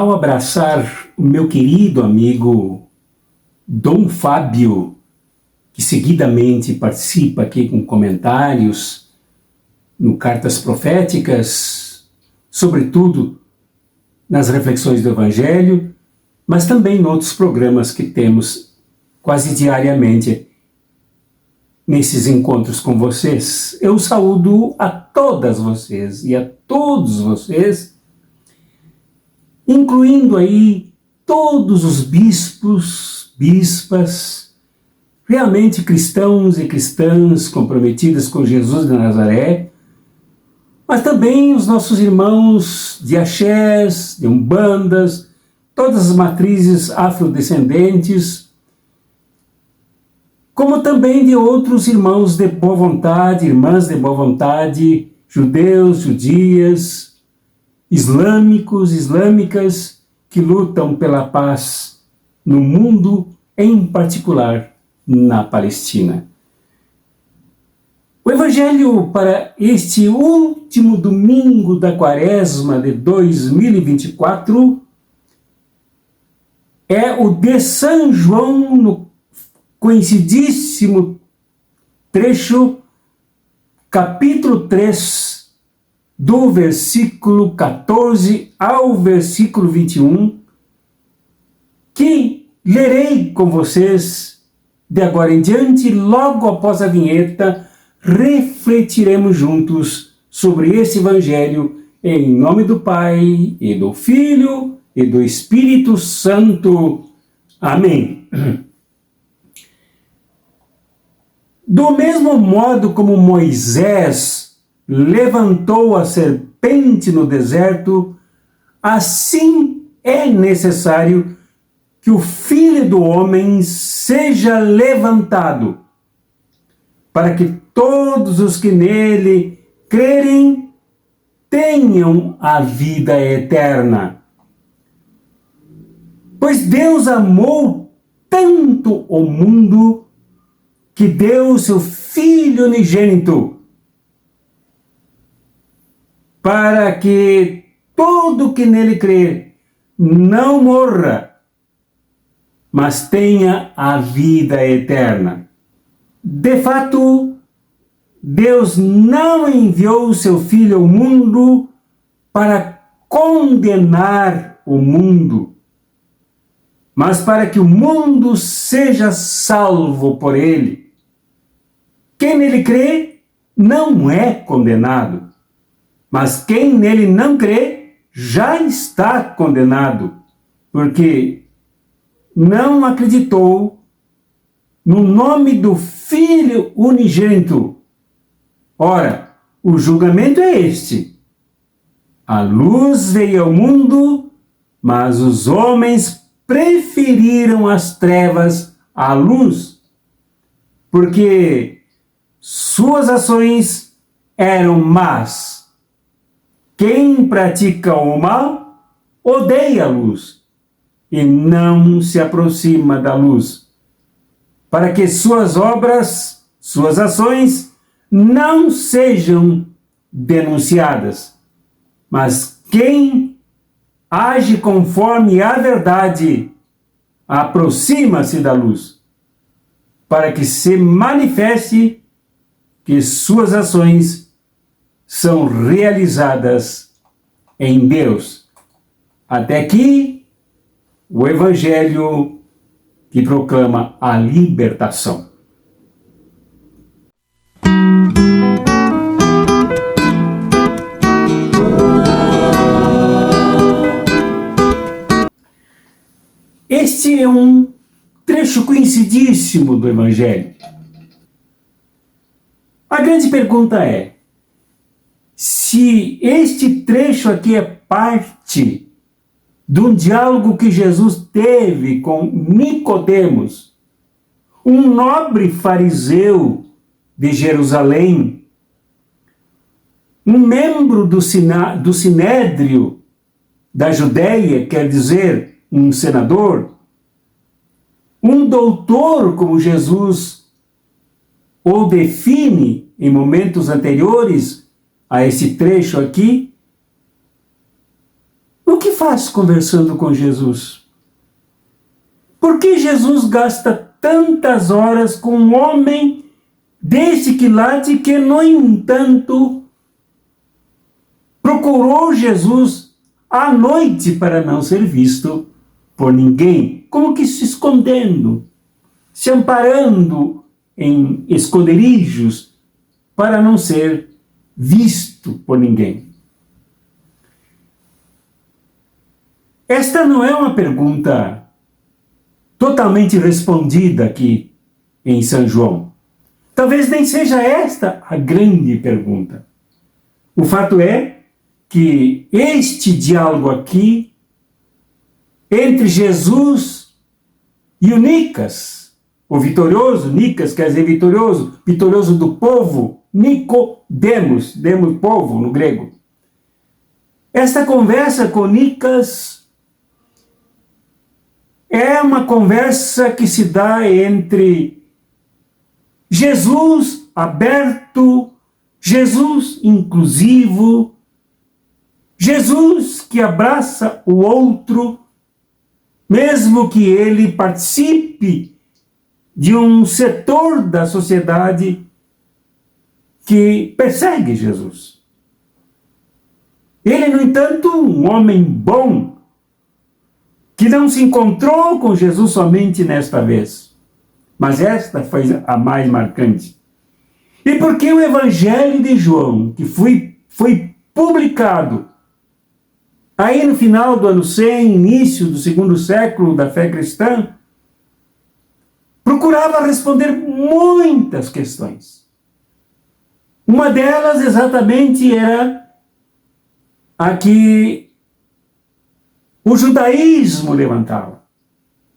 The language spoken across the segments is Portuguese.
Ao abraçar o meu querido amigo Dom Fábio, que seguidamente participa aqui com comentários no Cartas Proféticas, sobretudo nas reflexões do Evangelho, mas também em outros programas que temos quase diariamente nesses encontros com vocês. Eu saúdo a todas vocês e a todos vocês, incluindo aí todos os bispos, bispas, realmente cristãos e cristãs comprometidas com Jesus de Nazaré, mas também os nossos irmãos de axés, de umbandas, todas as matrizes afrodescendentes, como também de outros irmãos de boa vontade, irmãs de boa vontade, judeus, judias, islâmicos, islâmicas, que lutam pela paz no mundo, em particular na Palestina. O Evangelho para este último domingo da Quaresma de 2024 é o de São João, no conhecidíssimo trecho, capítulo 3, do versículo 14 ao versículo 21, que lerei com vocês de agora em diante. Logo após a vinheta, refletiremos juntos sobre esse Evangelho, em nome do Pai, e do Filho, e do Espírito Santo. Amém. Do mesmo modo como Moisés levantou a serpente no deserto, assim é necessário que o Filho do Homem seja levantado, para que todos os que nele crerem tenham a vida eterna. Pois Deus amou tanto o mundo que deu seu Filho unigênito, para que todo que nele crer não morra, mas tenha a vida eterna. De fato, Deus não enviou o seu Filho ao mundo para condenar o mundo, mas para que o mundo seja salvo por ele. Quem nele crê não é condenado, mas quem nele não crê já está condenado, porque não acreditou no nome do Filho unigênito. Ora, o julgamento é este: a luz veio ao mundo, mas os homens preferiram as trevas à luz, porque suas ações eram más. Quem pratica o mal odeia a luz e não se aproxima da luz, para que suas obras, suas ações, não sejam denunciadas. Mas quem age conforme a verdade aproxima-se da luz, para que se manifeste que suas ações são realizadas em Deus. Até aqui, o Evangelho que proclama a libertação. Este é um trecho conhecidíssimo do Evangelho. A grande pergunta é: se este trecho aqui é parte de um diálogo que Jesus teve com Nicodemos, um nobre fariseu de Jerusalém, um membro do Sinédrio da Judéia, quer dizer, um senador, um doutor, como Jesus o define em momentos anteriores a esse trecho aqui. O que faz conversando com Jesus? Por que Jesus gasta tantas horas com um homem desse quilate que, no entanto, procurou Jesus à noite para não ser visto por ninguém, como que se escondendo, se amparando em esconderijos para não ser visto por ninguém? Esta não é uma pergunta totalmente respondida aqui em São João. Talvez nem seja esta a grande pergunta. O fato é que este diálogo aqui entre Jesus e o Nicas, o vitorioso, Nicas quer dizer vitorioso, vitorioso do povo, Nicodemos, demos povo no grego. Esta conversa com Nicas é uma conversa que se dá entre Jesus aberto, Jesus inclusivo, Jesus que abraça o outro, mesmo que ele participe de um setor da sociedade que persegue Jesus. Ele, no entanto, um homem bom, que não se encontrou com Jesus somente nesta vez, mas esta foi a mais marcante. E porque o Evangelho de João, que foi publicado aí no final do ano 100, início do segundo século da fé cristã, procurava responder muitas questões. Uma delas exatamente era a que o judaísmo levantava,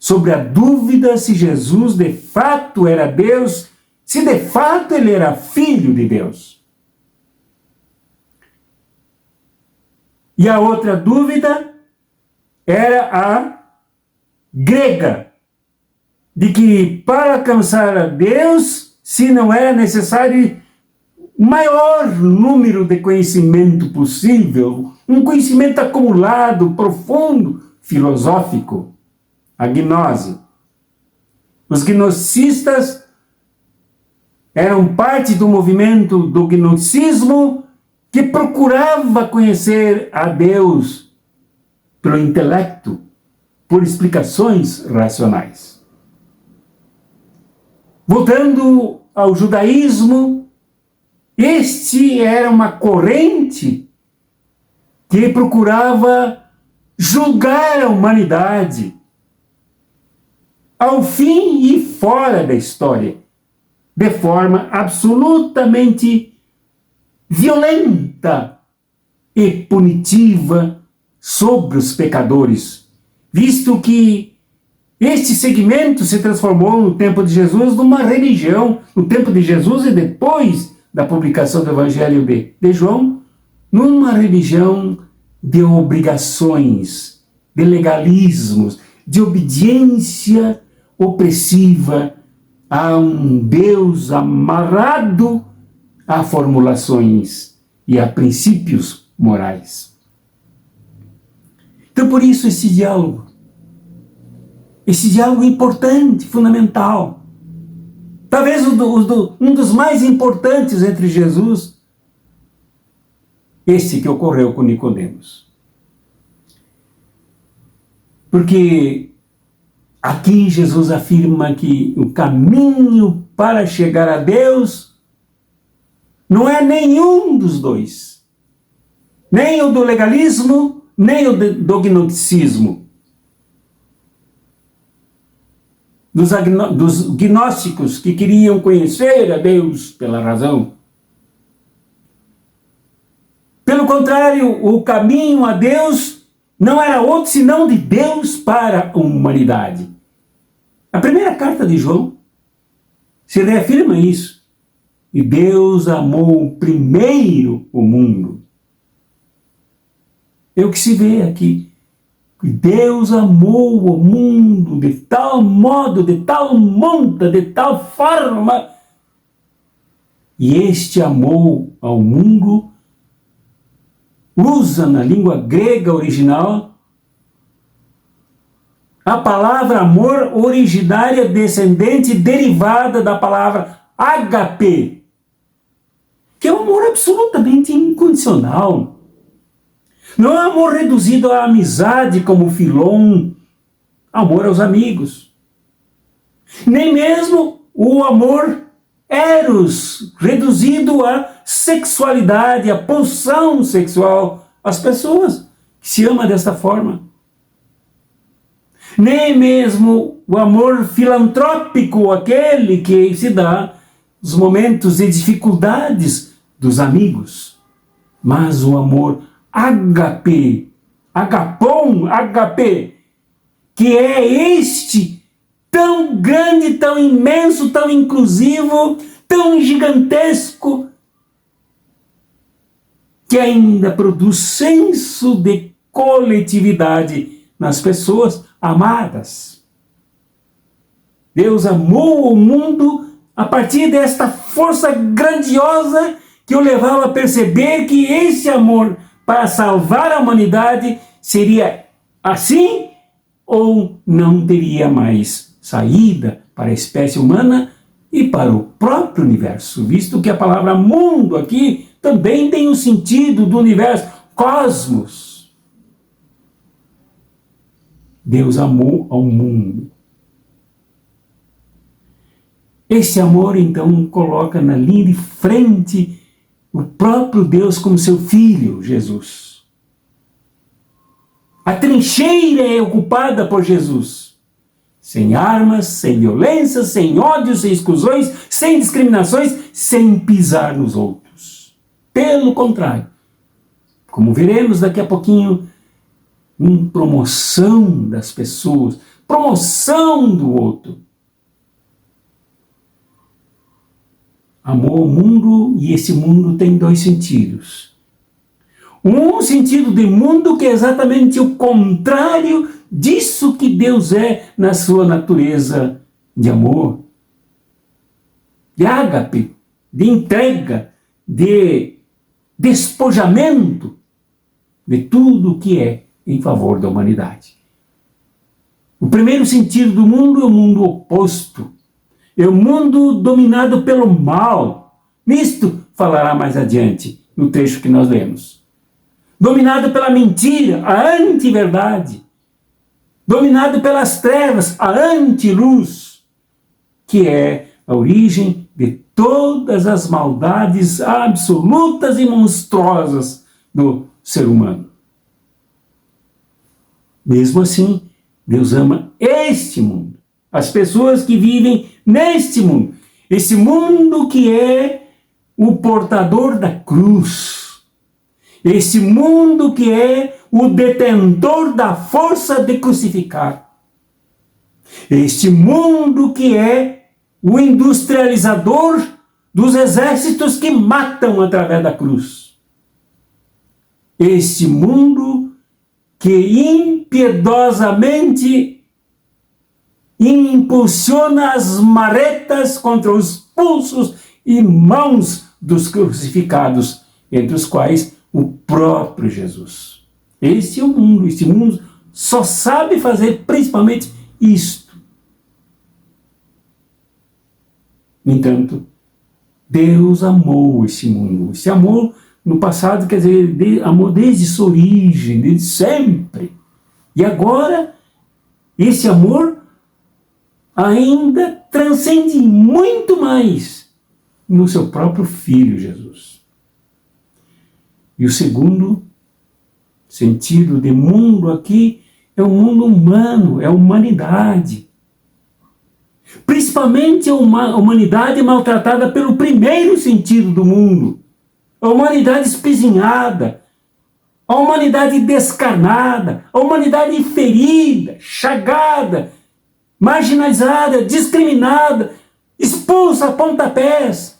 sobre a dúvida se Jesus de fato era Deus, se de fato ele era filho de Deus. E a outra dúvida era a grega, de que para alcançar a Deus, se não era necessário o maior número de conhecimento possível, um conhecimento acumulado, profundo, filosófico, a gnose. Os gnosticistas eram parte do movimento do gnosticismo que procurava conhecer a Deus pelo intelecto, por explicações racionais. Voltando ao judaísmo, este era uma corrente que procurava julgar a humanidade ao fim e fora da história, de forma absolutamente violenta e punitiva sobre os pecadores, visto que este segmento se transformou no tempo de Jesus numa religião, no tempo de Jesus e depois da publicação do Evangelho de João, numa religião de obrigações, de legalismos, de obediência opressiva a um Deus amarrado a formulações e a princípios morais. Então, por isso, esse diálogo importante, fundamental, talvez um dos mais importantes entre Jesus, esse que ocorreu com Nicodemos. Porque aqui Jesus afirma que o caminho para chegar a Deus não é nenhum dos dois, nem o do legalismo, nem o do gnosticismo. Dos gnósticos que queriam conhecer a Deus pela razão. Pelo contrário, o caminho a Deus não era outro senão de Deus para a humanidade. A primeira carta de João se reafirma isso. E Deus amou primeiro o mundo. É o que se vê aqui. Deus amou o mundo de tal modo, de tal monta, de tal forma. E este amou ao mundo usa na língua grega original a palavra amor originária descendente derivada da palavra ágape, que é um amor absolutamente incondicional. Não é um amor reduzido à amizade como Filon, amor aos amigos. Nem mesmo o amor eros, reduzido à sexualidade, à pulsão sexual, às pessoas que se ama desta forma. Nem mesmo o amor filantrópico, aquele que se dá nos momentos de dificuldades dos amigos. Mas o amor ágape, agapon, agape, que é este tão grande, tão imenso, tão inclusivo, tão gigantesco, que ainda produz senso de coletividade nas pessoas amadas. Deus amou o mundo a partir desta força grandiosa que o levava a perceber que esse amor para salvar a humanidade seria assim ou não teria mais saída para a espécie humana e para o próprio universo, visto que a palavra mundo aqui também tem o sentido do universo, cosmos. Deus amou ao mundo. Esse amor, então, coloca na linha de frente o próprio Deus como seu filho, Jesus. A trincheira é ocupada por Jesus. Sem armas, sem violência, sem ódio, sem exclusões, sem discriminações, sem pisar nos outros. Pelo contrário, como veremos daqui a pouquinho, em promoção das pessoas, promoção do outro. Amou o mundo, e esse mundo tem dois sentidos. Um sentido de mundo que é exatamente o contrário disso que Deus é na sua natureza de amor, de ágape, de entrega, de despojamento de tudo o que é em favor da humanidade. O primeiro sentido do mundo é o mundo oposto. É o mundo dominado pelo mal. Nisto falará mais adiante, no trecho que nós lemos. Dominado pela mentira, a anti-verdade. Dominado pelas trevas, a anti-luz, que é a origem de todas as maldades absolutas e monstruosas do ser humano. Mesmo assim, Deus ama este mundo, as pessoas que vivem neste mundo, esse mundo que é o portador da cruz, esse mundo que é o detentor da força de crucificar, este mundo que é o industrializador dos exércitos que matam através da cruz, este mundo que impiedosamente impulsiona as maretas contra os pulsos e mãos dos crucificados, entre os quais o próprio Jesus. Esse é o mundo, esse mundo só sabe fazer principalmente isto. No entanto, Deus amou esse mundo, esse amor no passado, quer dizer, amor desde sua origem, desde sempre. E agora, esse amor ainda transcende muito mais no seu próprio Filho Jesus. E o segundo sentido de mundo aqui é o mundo humano, é a humanidade. Principalmente a humanidade maltratada pelo primeiro sentido do mundo, a humanidade espizinhada, a humanidade descarnada, a humanidade ferida, chagada, marginalizada, discriminada, expulsa a pontapés,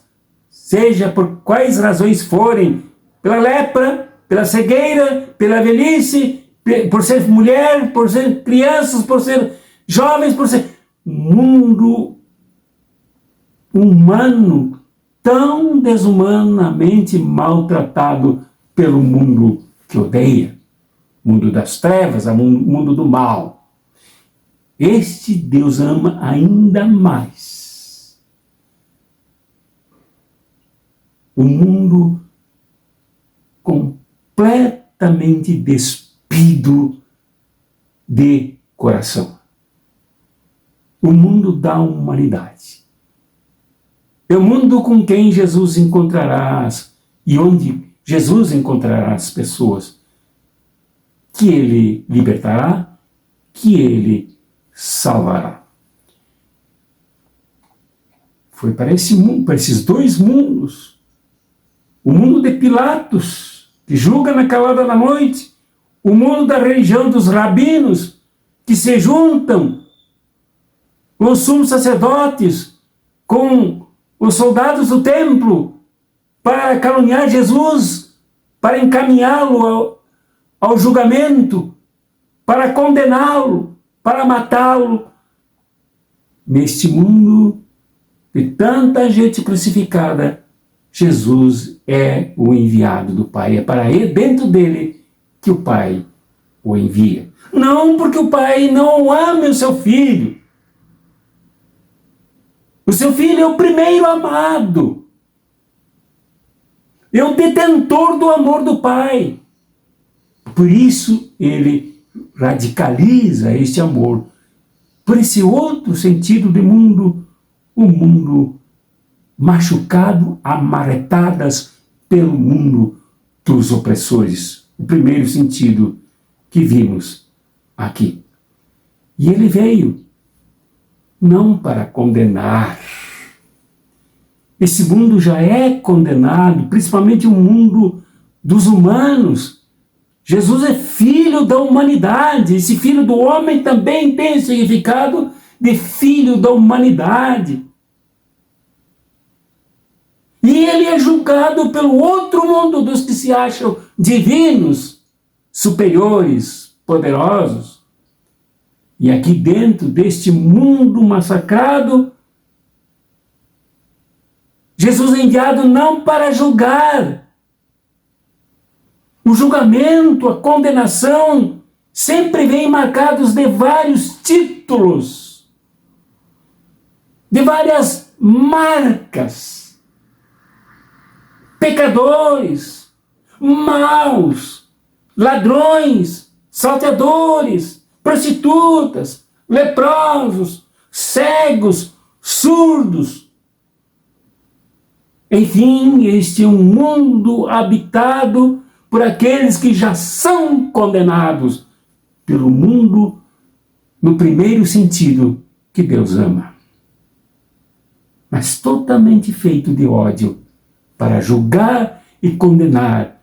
seja por quais razões forem, pela lepra, pela cegueira, pela velhice, por ser mulher, por ser crianças, por ser jovens, por ser mundo humano tão desumanamente maltratado pelo mundo que odeia, mundo das trevas, mundo do mal. Este Deus ama ainda mais o mundo completamente despido de coração. O mundo da humanidade. É o mundo com quem Jesus encontrará e onde Jesus encontrará as pessoas que ele libertará, que ele salvará. Foi para esse mundo, para esses dois mundos. O mundo de Pilatos, que julga na calada da noite, o mundo da religião dos rabinos, que se juntam com os sumos sacerdotes, com os soldados do templo, para caluniar Jesus, para encaminhá-lo ao julgamento, para condená-lo, para matá-lo. Neste mundo de tanta gente crucificada, Jesus é o enviado do Pai. É para ele, dentro dele, que o Pai o envia. Não porque o Pai não ama o seu filho. O seu filho é o primeiro amado. É o detentor do amor do Pai. Por isso ele radicaliza este amor por esse outro sentido de mundo, o mundo machucado, amarretadas pelo mundo dos opressores. O primeiro sentido que vimos aqui. E ele veio não para condenar. Esse mundo já é condenado, principalmente o mundo dos humanos. Jesus é filho da humanidade. Esse filho do homem também tem o significado de filho da humanidade. E ele é julgado pelo outro mundo dos que se acham divinos, superiores, poderosos. E aqui dentro deste mundo massacrado, Jesus é enviado não para julgar. O julgamento, a condenação, sempre vem marcados de vários títulos, de várias marcas. Pecadores, maus, ladrões, salteadores, prostitutas, leprosos, cegos, surdos. Enfim, este é um mundo habitado por aqueles que já são condenados pelo mundo no primeiro sentido que Deus ama, mas totalmente feito de ódio para julgar e condenar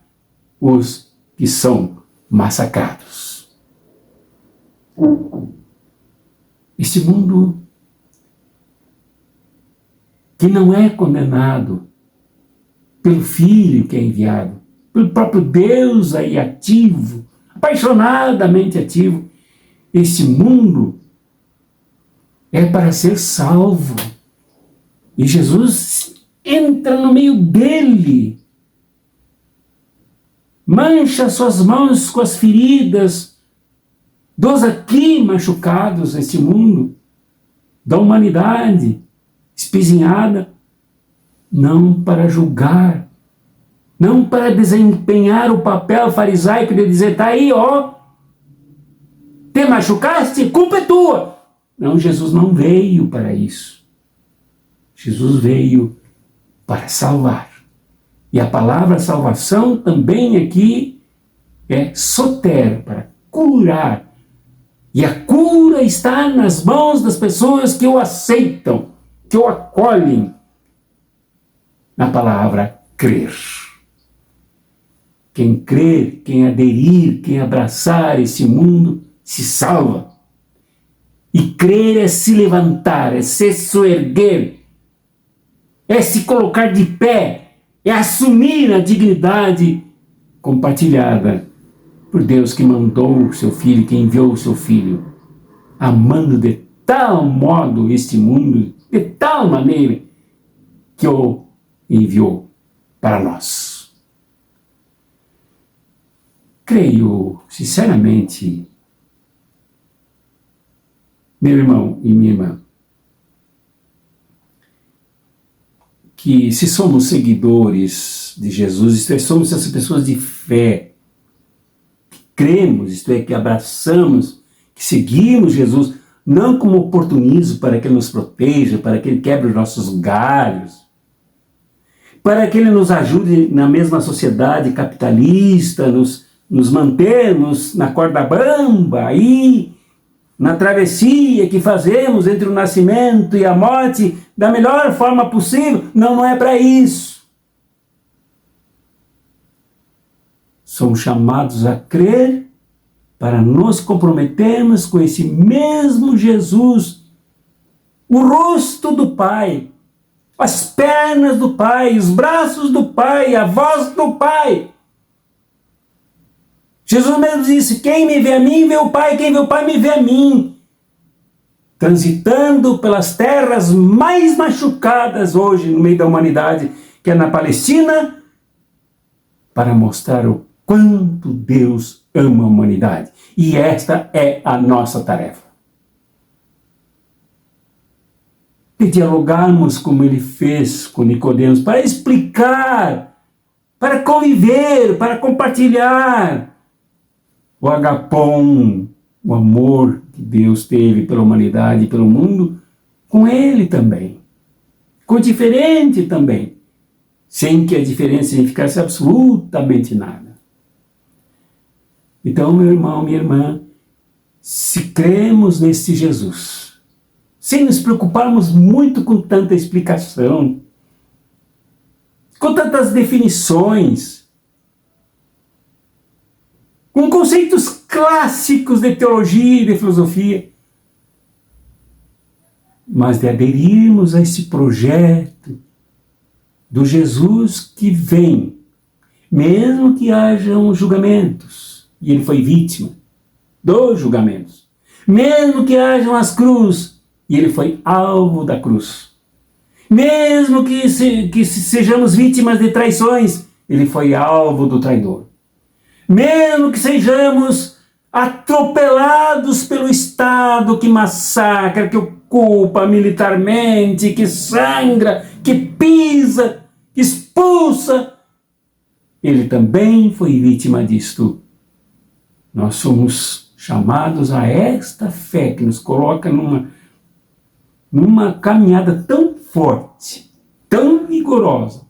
os que são massacrados. Este mundo que não é condenado pelo Filho que é enviado, pelo próprio Deus aí ativo, apaixonadamente ativo, este mundo é para ser salvo. E Jesus entra no meio dele, mancha suas mãos com as feridas dos aqui machucados neste mundo, da humanidade espezinhada, não para julgar, não para desempenhar o papel farisaico de dizer, tá aí, ó, te machucaste, culpa é tua. Não, Jesus não veio para isso. Jesus veio para salvar. E a palavra salvação também aqui é soter, para curar. E a cura está nas mãos das pessoas que o aceitam, que o acolhem. Na palavra crer. Quem crer, quem aderir, quem abraçar esse mundo, se salva. E crer é se levantar, é se soerguer, é se colocar de pé, é assumir a dignidade compartilhada por Deus que mandou o seu Filho, que enviou o seu Filho, amando de tal modo este mundo, de tal maneira, que o enviou para nós. Creio, sinceramente, meu irmão e minha irmã, que se somos seguidores de Jesus, isto é, somos essas pessoas de fé, que cremos, isto é, que abraçamos, que seguimos Jesus, não como oportunismo para que Ele nos proteja, para que Ele quebre os nossos galhos, para que Ele nos ajude na mesma sociedade capitalista, nos mantermos na corda bamba, aí, na travessia que fazemos entre o nascimento e a morte da melhor forma possível. Não, não é para isso. Somos chamados a crer para nos comprometermos com esse mesmo Jesus, o rosto do Pai, as pernas do Pai, os braços do Pai, a voz do Pai. Jesus mesmo disse: quem me vê a mim, vê o Pai, quem vê o Pai, me vê a mim. Transitando pelas terras mais machucadas hoje no meio da humanidade, que é na Palestina, para mostrar o quanto Deus ama a humanidade. E esta é a nossa tarefa. E dialogarmos como Ele fez com Nicodemos, para explicar, para conviver, para compartilhar o agapom, o amor que Deus teve pela humanidade e pelo mundo, com Ele também. Com o diferente também. Sem que a diferença significasse absolutamente nada. Então, meu irmão, minha irmã, se cremos nesse Jesus, sem nos preocuparmos muito com tanta explicação, com tantas definições, com conceitos clássicos de teologia e de filosofia, mas de aderirmos a esse projeto do Jesus que vem, mesmo que hajam julgamentos, e Ele foi vítima dos julgamentos, mesmo que hajam as cruzes, e Ele foi alvo da cruz, mesmo que sejamos vítimas de traições, Ele foi alvo do traidor. Mesmo que sejamos atropelados pelo Estado que massacra, que ocupa militarmente, que sangra, que pisa, que expulsa, Ele também foi vítima disto. Nós somos chamados a esta fé que nos coloca numa caminhada tão forte, tão vigorosa,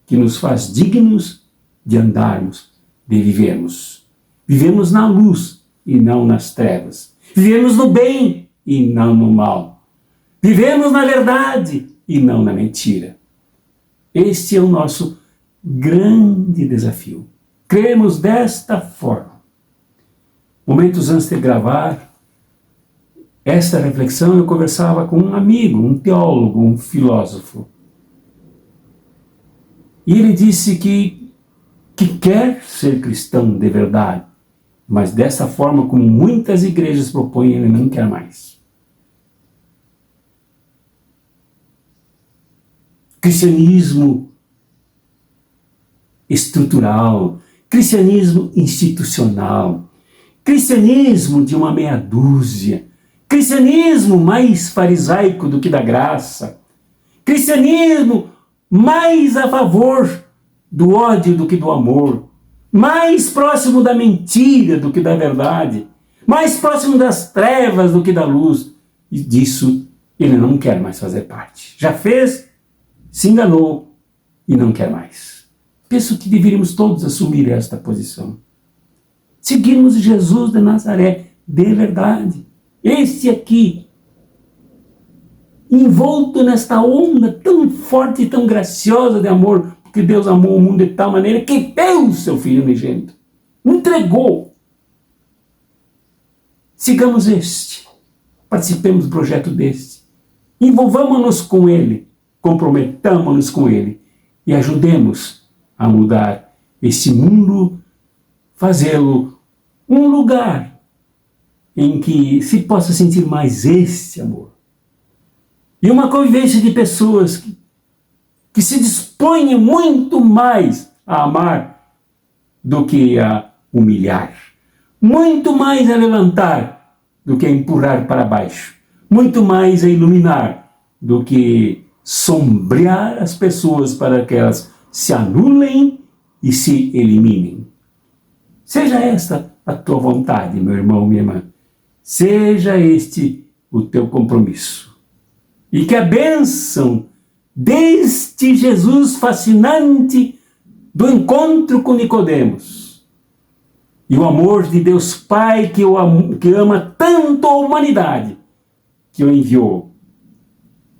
que nos faz dignos de andarmos, de vivermos. Vivemos na luz e não nas trevas. Vivemos no bem e não no mal. Vivemos na verdade e não na mentira. Este é o nosso grande desafio. Cremos desta forma. Momentos antes de gravar esta reflexão, eu conversava com um amigo, um teólogo, um filósofo. E ele disse que quer ser cristão de verdade, mas dessa forma como muitas igrejas propõem, ele não quer mais. Cristianismo estrutural, cristianismo institucional, cristianismo de uma meia dúzia, cristianismo mais farisaico do que da graça, cristianismo mais a favor do ódio do que do amor, mais próximo da mentira do que da verdade, mais próximo das trevas do que da luz. E disso ele não quer mais fazer parte. Já fez, se enganou e não quer mais. Penso que deveríamos todos assumir esta posição. Seguirmos Jesus de Nazaré de verdade. Esse aqui, envolto nesta onda tão forte e tão graciosa de amor, que Deus amou o mundo de tal maneira que deu o seu Filho unigênito. Entregou. Sigamos este. Participemos do projeto deste. Envolvamos-nos com Ele. Comprometamos-nos com Ele. E ajudemos a mudar este mundo, fazê-lo um lugar em que se possa sentir mais este amor. E uma convivência de pessoas que se dispõem muito mais a amar do que a humilhar, muito mais a levantar do que a empurrar para baixo, muito mais a iluminar do que sombrear as pessoas para que elas se anulem e se eliminem. Seja esta a tua vontade, meu irmão, minha irmã. Seja este o teu compromisso. E que a bênção deste Jesus fascinante do encontro com Nicodemos e o amor de Deus Pai que ama tanto a humanidade que o enviou,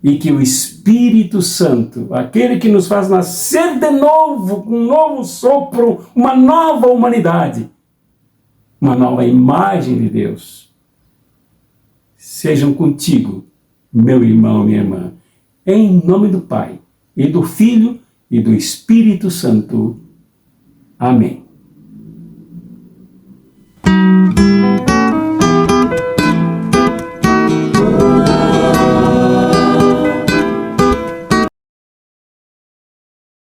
e que o Espírito Santo, aquele que nos faz nascer de novo, com um novo sopro, uma nova humanidade, uma nova imagem de Deus, sejam contigo, meu irmão, minha irmã, em nome do Pai, e do Filho, e do Espírito Santo. Amém.